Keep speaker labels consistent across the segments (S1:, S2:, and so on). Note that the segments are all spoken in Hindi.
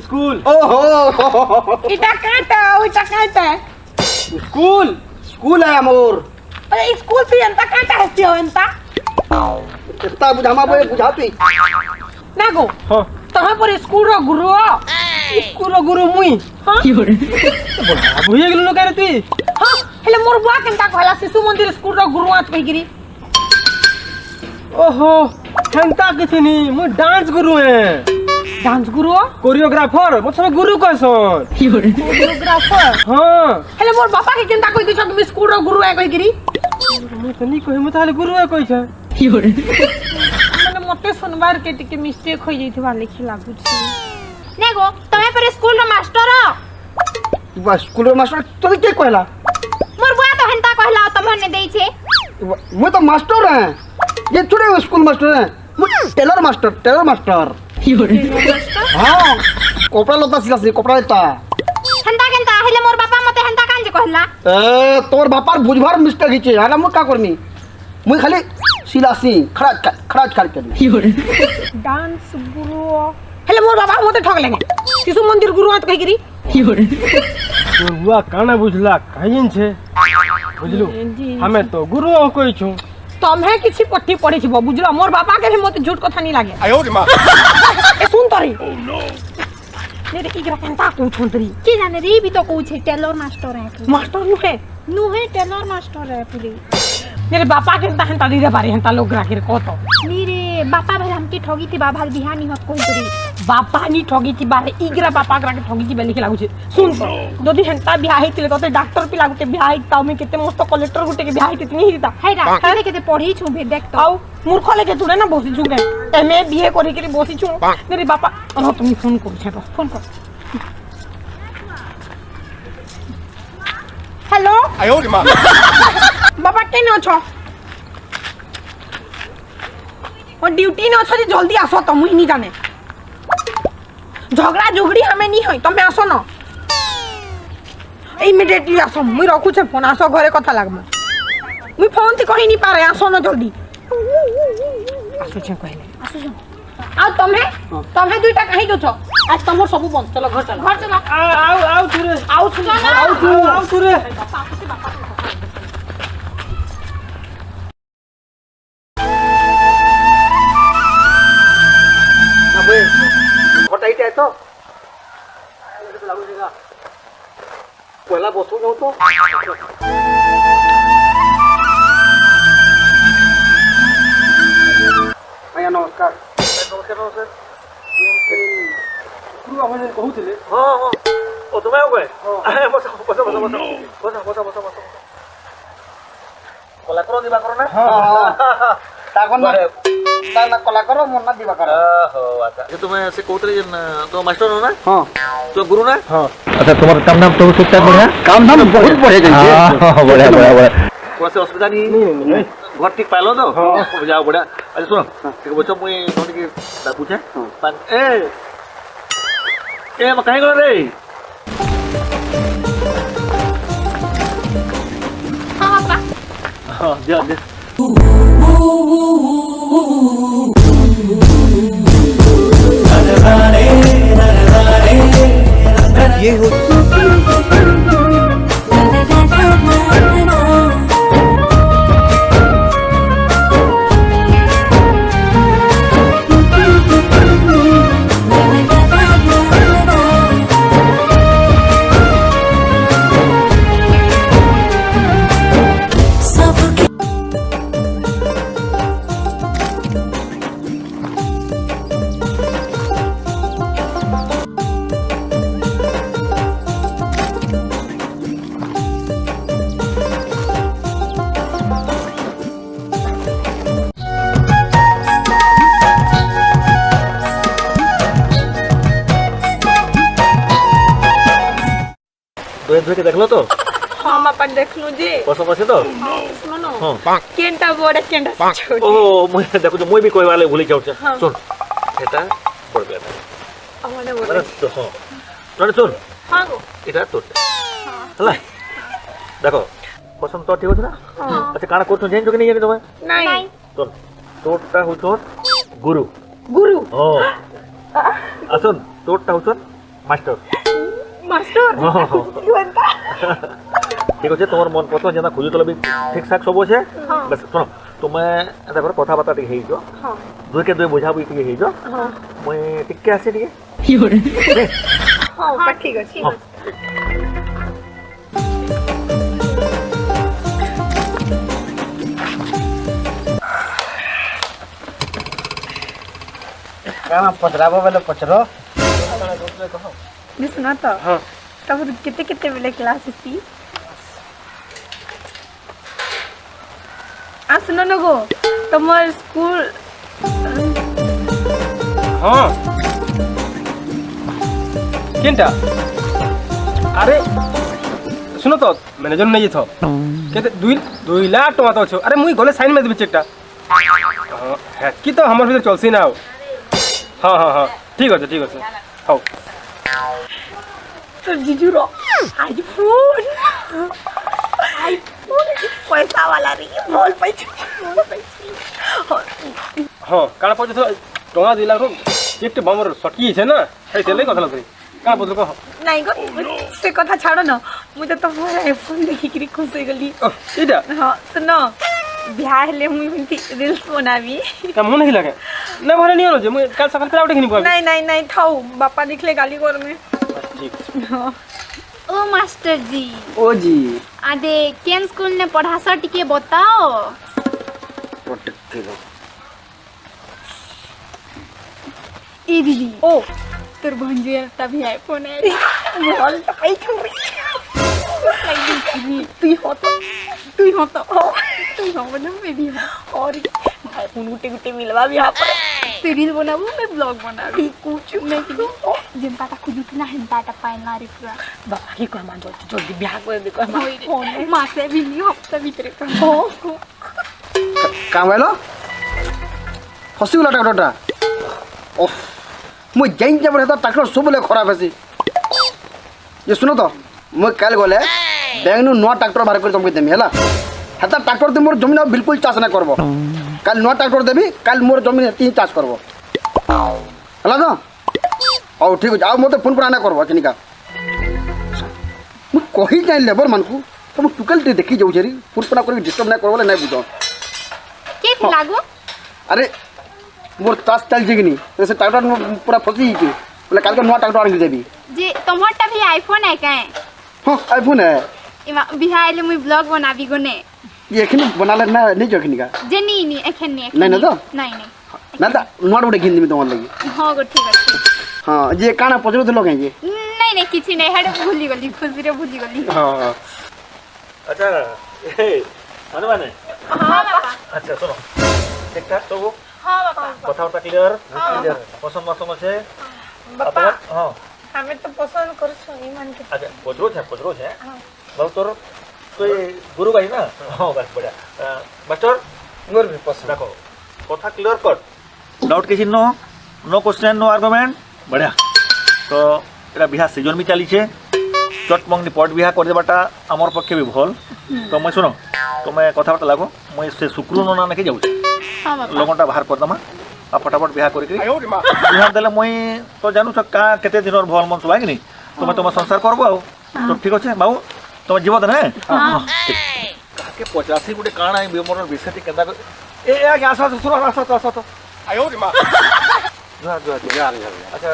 S1: स्कूल
S2: ओहो
S3: इटा काटा
S2: स्कूल स्कूल है मोर
S3: अरे स्कूल भी अंता काटा है क्यों अंता
S2: इतना बुझामा बोले बुझाती
S3: ना गो
S1: हां
S3: तहां पर स्कूल रो गुरु मुई हां
S1: भुइया गेलो करे तू
S3: हां हेले मोर बुआ केनता कहला शिशु मंदिर स्कूल रो गुरु आत कहिगिरी
S1: ओहो हंता किथनी मु डांस गुरु है
S3: डांस गुरु
S1: कोरियोग्राफर मो सब गुरु कहसन
S3: कोरियोग्राफर
S1: हां
S3: हेले मोर बापा के केनता कहि दिस तुम स्कूल रो गुरु है कहिगिरी
S1: मु तनी कहि मु ताले गुरु है कहि छ
S3: माने मते सुनबार के टिके मिस्टेक होई जइथबा लिखि लागु छी ने गो तमे पर स्कूल रो मास्टर
S2: बस स्कूल रो मास्टर तो के कहला
S3: मोर बुआ तो हंता कहला तमे ने देई छे
S2: मैं तो मास्टर है ये थोड़े स्कूल मास्टर है मैं टेलर मास्टर हाँ कपड़ा लता सिला से कपड़ा लेता
S3: हंता केनता हेले मोर बापा मते हंता कांजे कहला
S2: ए तोर बापार बुझभार मिस्टेक हिचे हाला मु का करमी मुई खाली सिलासी खराज कर
S3: डांस गुरु हेले मोर बाबा मते ठग लेंगे शिशु मंदिर गुरु आत कहिगिरी
S1: तो हुआ काना बुझला कहिन छे बुझलु हमें तो गुरु हो कोई छु
S3: तमे किछि पट्टी पड़ी छिबो बुझला मोर बापा के भी मते झूठ कथा नहीं लागे
S1: आयो रे मां
S3: ए सुन तरी मेरे इगरा केनता को छंतरी
S4: की जाने रे भी तो कहू छे टेलर मास्टर है
S3: मास्टर नु है
S4: टेलर मास्टर है पूरी
S3: मेरे बापा के हंता हंता दीरे बारे हंता लोग राखिर को तो
S4: मेरे बापा भले हमके ठगी थी बाबा बिहानी मत कोई तरी
S3: बापा नी ठगी थी बारे इगरा बापा के ठगी थी लिखे लागु छे सुन तो जदी हंता बियाह हेतिले तो डॉक्टर पि लागुते बियाह हिता में केते मस्त कलेक्टर गुटे के बियाह हितनी हिता
S4: है रा करे केते पढ़ी छु भे देख तो
S3: आउ मूर्ख लेके तुरे ना बसी छु एमए बीए करी के बसी छु मेरे बापा अन तुम फोन कर छे फोन कर हेलो
S1: आयो रे मां
S3: बाबा केन अछो और ड्यूटी न अछो जल्दी आसो त मुई नी जाने झगड़ा झगड़ी हमें नहीं होई तमे आसो न इमीडिएटली आसो मुई रखु छे फोन आसो घरे कथा लागम मुई फोन थी कहि नी पारे आसो न जल्दी आसो छे कहले आसो जो आ तमे दुईटा कहि दो छ आज तमर सब बंद चलो घर चलो
S1: आओ तुरे आओ तुरे
S2: अबे हटाई दे तो पहला बसू जाऊ तो आया नमस्कार नमस्कार तू हमने कहूथिले
S1: हां हां ओ तुम आओ गए बस कला करो दिबा करो ना
S2: हां ताकन ना कला करो मन ना दिबा करो
S1: हो अच्छा जे तुम से कहतले जे तो मास्टर हो ना
S2: हां
S1: तो गुरु ना
S2: हां
S5: अच्छा तुम्हारा काम नाम तो ठीक बढ़िया
S2: काम धाम बहुत बढ़िया जाइए
S5: हां बढ़िया
S1: कोई से असुविधा नहीं घर ठीक पालो तो हां जाओ बढ़िया अच्छा सुनो ठीक बच्चा मुई नोट के पूछे ए म काहे गलो रे
S4: हां पापा
S1: हां जा दे
S5: ये हो
S1: धोए के देखलो तो
S3: हम अपन देखलु जी
S1: बस तो
S3: सुनो न
S1: हां
S3: केनटा बड़ा केनटा छोट
S1: ओ मुई देखो जो मुई भी कोई वाले भूली जाऊ सुन एटा बड़ बेटा
S3: हमने
S1: अरे
S3: बोला
S1: तो हां नरे सुन
S3: हां गो
S1: एटा तो हला देखो पसंद तो ठीक हो ना अच्छा काना को तो जेन जो कि नहीं जाने तुम्हें
S3: नहीं
S1: सुन तोटा हो तो गुरु
S3: गुरु
S1: ओ सुन तोटा हो तो मास्टर
S3: मास्टर जुएंता
S1: ठीक अच्छे तुम मन पसंद जेना खोजुल भी ठीक ठाक सब अच्छे बस शुण तुम्हें एंता कर कथबार्ता टे हो दुई के दुई बुझा बुझी टे हो मुई टिके आसे टिके
S3: हाँ ठीक अच्छे
S2: କାଣା ପଚରାବ ବେଲେ ପଚର
S3: सुना तो तब कितने कितने बेले क्लास थी आ सुनो न गो तुम्हार स्कूल
S6: हाँ केनटा अरे सुनो तो मैनेजर नहीं थो केते 2 लाख टका तो छो अरे मुई गले साइन में देबे चेकटा हां की तो हमर भीतर चलसी ना हाँ हाँ हाँ ठीक है हाँ
S3: तो जीजू रो आईफोन पैसा वाला रही बोल पैसा
S6: हाँ काना पचे तो टका 2 लाख रो चेकटे बमर सटकी छे ना हे तेले कथा लगे काना पत्र को
S3: नहीं गो से कथा छाड़ो ना मुझे तो मोर आईफोन देखि कि खुश हो गली
S6: इटा
S3: हाँ सुनो बियाह ले मुई बिनती रील्स बनाबी
S6: का मन नहीं लगे ना भले नहीं होलो जे मुई काल सकाल पेरा देखिनी पाबी
S3: नहीं थाऊ बापा दिखले गाली कर में
S6: ठीक
S4: ओ मास्टर जी
S2: ओ जी
S4: आदे केन स्कूल ने पढ़ासा टिके बताओ ए दीदी ओ तोर भंजे तभी आईफोन है
S3: बोल तो आई क्यों तू हो तो बना मैं भी हूँ और आईफोन गुटे मिलवा भी यहाँ पर
S4: तू रील बनाबू मैं ब्लॉग बनाबी
S3: कुछ
S4: मैं कि जिनता ता खुद उठना हिंता ता पाइना रे पूरा
S3: बाबा की कर मान जल्दी ब्याह कर दे कर
S4: फोन मां से भी नहीं हफ्ता भीतर का
S2: କାଁ ବୋଇଲ ଫସିଗଲା ଟ୍ରାକ୍ଟରଟା ଓଃ ମୁଇଁ ଜାଇଁଛେ ବୋଲେ ହେତା ଟ୍ରାକ୍ଟର ସବୁବେଳେ ଖରାପ ହେସି ଯେ ଶୁଣ ତ ମୁଇଁ କାଲି ଗଲେ ବ୍ୟାଙ୍କନୁ ନୂଆ ଟ୍ରାକ୍ଟର ବାହାର କରି ତମକୁ ଦେମି ହେଲା ହେତା ଟ୍ରାକ୍ଟର ଦେ ମୋର ଜମିନ ବିଲକୁଲ ଚାଷ ନାଇଁ କରବ କାଲି ନୂଆ ଟ୍ରାକ୍ଟର ଦେବି କାଲି ମୋର ଜମିନ ଏତିକି ଚାଷ କରବ ହେଲା ତ ହଉ ଠିକ୍ ଅଛି ଆଉ ମୋତେ ଫୋନ୍ ପରା ନାଇଁ କରବ ଚିନିକା ମୁଁ କହି ଯାଇ ଲେବର ମାନଙ୍କୁ ତମ ଟୁକେଲ ଟିକେ ଦେଖି ଯାଉଛେ ରି ଫୋନ୍ ପରା କରିକି ଡିଷ୍ଟର୍ବ ନାଇଁ କରବ ବୋଲେ ନାଇଁ ବୁଝ
S4: के लागो
S2: अरे मोर चाष चलছে कि नहीं से ट्रैक्टर पूरा फसी है बोले काल का नया ट्रैक्टर आन देबी
S4: जे तोहरटा भी आईफोन है काए
S2: हां आईफोन है
S4: इमा बिहाइले मुई ब्लॉग बनाबी गने
S2: ये एखन बनाले ना नहीं जखनी का
S4: जे नी एखन नी
S2: नहीं ना तो
S4: नहीं
S2: ना ता नोट उडे गिन दिमी तोन लगी
S4: हां गो ठीक अछि
S2: हां ये काना पजरो दिलो के ये
S4: नहीं किछि नहीं हडे भूली गली खुशी रे भूली गली
S2: हां
S1: अच्छा ए माने माने
S4: हां पापा
S1: अच्छा सुनो ठीक ठाक सब
S4: हां पापा
S1: कथाबार्ता क्लियर पसंद मसम আছে
S3: बापा
S1: हां
S3: हमें तो पसंद कर सुनी मान के
S1: अच्छा पजरो है बहुत तोर तो ये गुरु भाई ना हां बस बढ़िया मास्टर
S2: मोर भी पसंद
S1: देखो कथा क्लियर कर डाउट किसी नो क्वेश्चन नो आर्गुमेंट बढ़िया तो एटा बिहा सीजन भी चली छे चटमंगनी पट बिहा कर देबाटा हमर पक्षे भी भल तो मैं सुनो तो मैं कथाबार्ता लागो मैं से शुक्र ना नहीं जाऊँ
S4: हां पापा
S1: लगनटा बाहर कर दमा आ फटाफट बिहा करी बिहा देले मैं तो जानू छ का केते दिन और भल मन सुबा कि नहीं तो मैं तुम संसार करबो आ तो ठीक अछि बाबू तुम जीव दे हां काके 85 गुटे काणा मोर विषय केदा ए आगे आसा सुरो आसा तो आयो रे मां जा अच्छा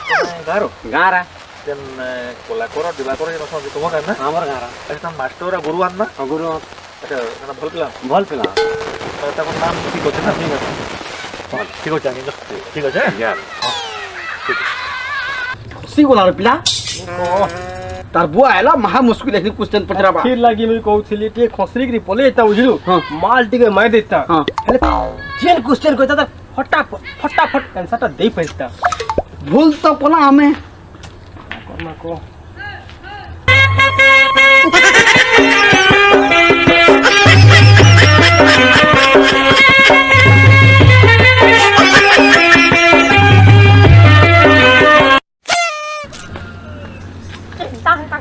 S1: तुम्हें गारो
S2: गारा
S1: देन कोला करो दिबा करो जे नसन तुम का ना
S2: हमर गारा
S1: अच्छा मास्टर गुरु आन ना
S2: गुरु
S1: अच्छा ना भल पिला तब नाम ठीक होते ना ठीक हो जाएंगे ठीक है यार
S2: सी गोला पिला तार बुआ आला महा मुश्किल है क्वेश्चन पचरा बा
S6: फिर लागी मैं कहउथिली टे खसरी के पले एता बुझलु
S2: हाँ।
S6: माल टिके मार देता
S2: हाँ।
S6: हेले जेन क्वेश्चन कहता था फटाफट आंसर दे पैसा
S2: भूल तो पला हमें
S6: करना को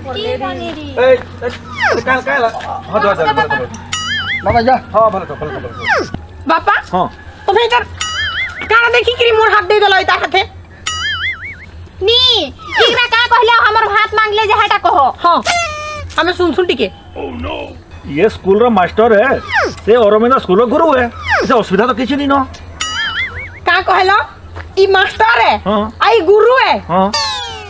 S4: की बनेरी
S1: ए काल हां दो
S2: बाबा जा
S1: हां भले तो
S3: बापा
S1: हां
S3: तुम्हें इधर काना देखी कि मोर हाथ दे दलो इता हाथे
S4: नी ई जहाटा कहो
S3: हाँ हमें सुन टिके
S1: ये स्कूल रो मास्टर है से अरविंद स्कूल रो गुरु है इसे असुविधा तो किसी नहीं नो
S3: का कहलो ई मास्टर है
S1: हाँ।
S3: आई गुरु है
S1: हाँ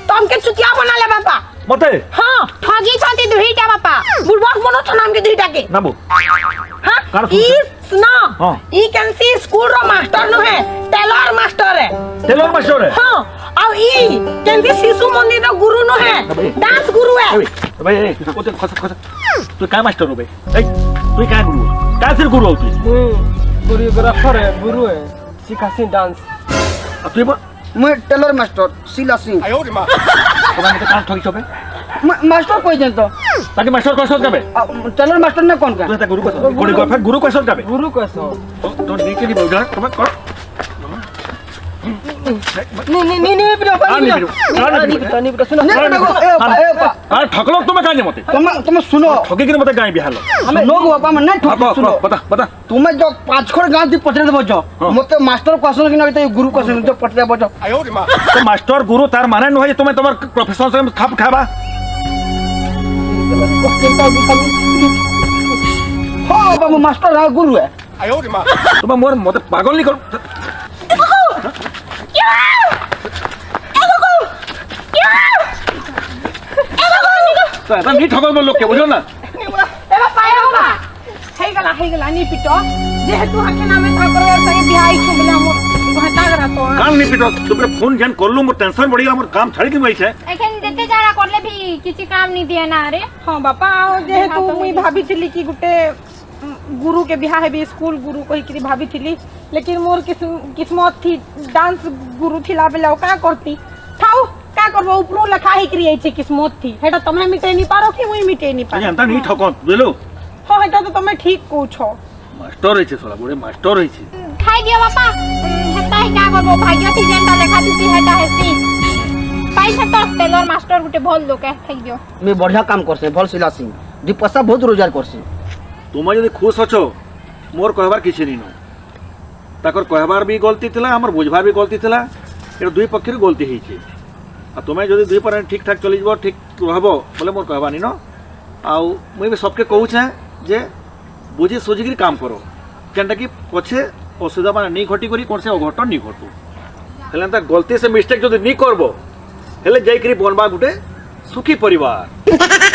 S3: तो हमके चुतिया बना ले बापा
S1: मते
S3: हाँ ठगी छाती दुहीटा बापा बुलबक बनो छ नाम के दुहीटा के
S1: नाबू
S3: हाँ
S1: कार
S3: ई
S1: सुन
S3: सुनो
S1: हाँ।
S3: ई कैन सी स्कूल रो मास्टर नो है टेलर मास्टर है
S1: टेलर मास्टर है
S3: हाँ और ई कैन सी शिशु मंदिर रो गुरु नो है डांस गुरु है
S1: ए भाई ए तू कोते खस खस तू काय मास्टर हो बे ए तू काय गुरु काय फिर गुरु हो तू
S6: कोरियोग्राफर है गुरु है सिखासी डांस
S1: अब तू
S2: मैं टेलर मास्टर सिला सिंह
S1: तुम्हारे मते काम ठगी छबे
S2: मास्टर कोई जन तो
S1: ताकि मास्टर को सर कबे
S2: टेलर मास्टर ने कौन का
S1: तू गुरु को कोरियोग्राफर गुरु को सर कबे
S6: गुरु कैसो
S1: तो नीचे नहीं बोल तुम कर
S2: नहीं बिना सुनो
S1: अरे ठकलो तुम्हें काहे मते
S2: तुम सुनो
S1: ठगी के मते गाय बिहार
S2: हमें लोग बापा मन नहीं ठोक सुनो
S1: बता बता
S2: तुम्हें जो पांच खोड़ गांव दी पटरे दे बजो मते मास्टर क्वेश्चन कि नहीं गुरु क्वेश्चन जो पटरे बजो
S1: तो मास्टर गुरु तार माने न है तुम्हें तुम्हार प्रोफेशन से खाप खाबा
S2: हां बाबू मास्टर है गुरु है
S1: तुम्हें मोर मते पागल नहीं करो तो ऐसा नहीं ठगो बोल लोग के बुझो ना
S3: एबा पाया होगा हे गला नी पिटो जेहेतु हके नामे ठाकुर संगे बिहाई छुमले हम घटा करा तो
S1: कान नहीं पिटो तुमरे फोन जन कर लू मोर टेंशन बढ़ी मोर काम छाड़ी के बैठे
S4: एखन देते जाड़ा करले भी किछि काम नहीं दिए ना रे
S3: हाँ बापा जेहेतु मुई भाभी थिली कि गुटे गुरु के बिहा है भी स्कूल गुरु कही कि भाभी थिली लेकिन मोर किस्मत थी डांस गुरु थिला बेला का करती थाऊ का करबो ऊपरो लिखा है कि छै किस्मत थी हेटा तमे मिटे नहीं पारो कि मुई मिटे नहीं पारो
S1: जानता नहीं ठको बुझलो
S3: हां हेटा तो तमे ठीक को छो
S1: मास्टर रही छे सोला बड़े मास्टर रही छे
S4: खाई दियो बापा हेता है का करबो भाग्य थी जेंटा लेखा थी हेटा हेसी पैसा तो टेलर मास्टर गुटे भल लोक है खाई दियो
S2: मैं बढ़िया काम करसे भल सिला सिंह दी पैसा बहुत रोजगार करसे
S1: तुम यदि खुश अछो मोर कहबार किछि नहीं नो ताकर कहबार भी गलती थिला हमर बुझबार भी गलती थिला ए दुई पक्ष रे गलती ही छे आ तुम जदि दुई पर ठीक ठाक चली जबो ठीक रहबो बोले मोर कहबा नहीं नो आउ मुई भी सबके कहू छे जे बुझी सोझी काम करो केनटा कि पछे असुविधा माने नहीं घटी करी कोन से अघटन नहीं घटू हेले त गलती से मिस्टेक जदि नहीं करबो हेले जाई करी बनबा गुटे सुखी परिवार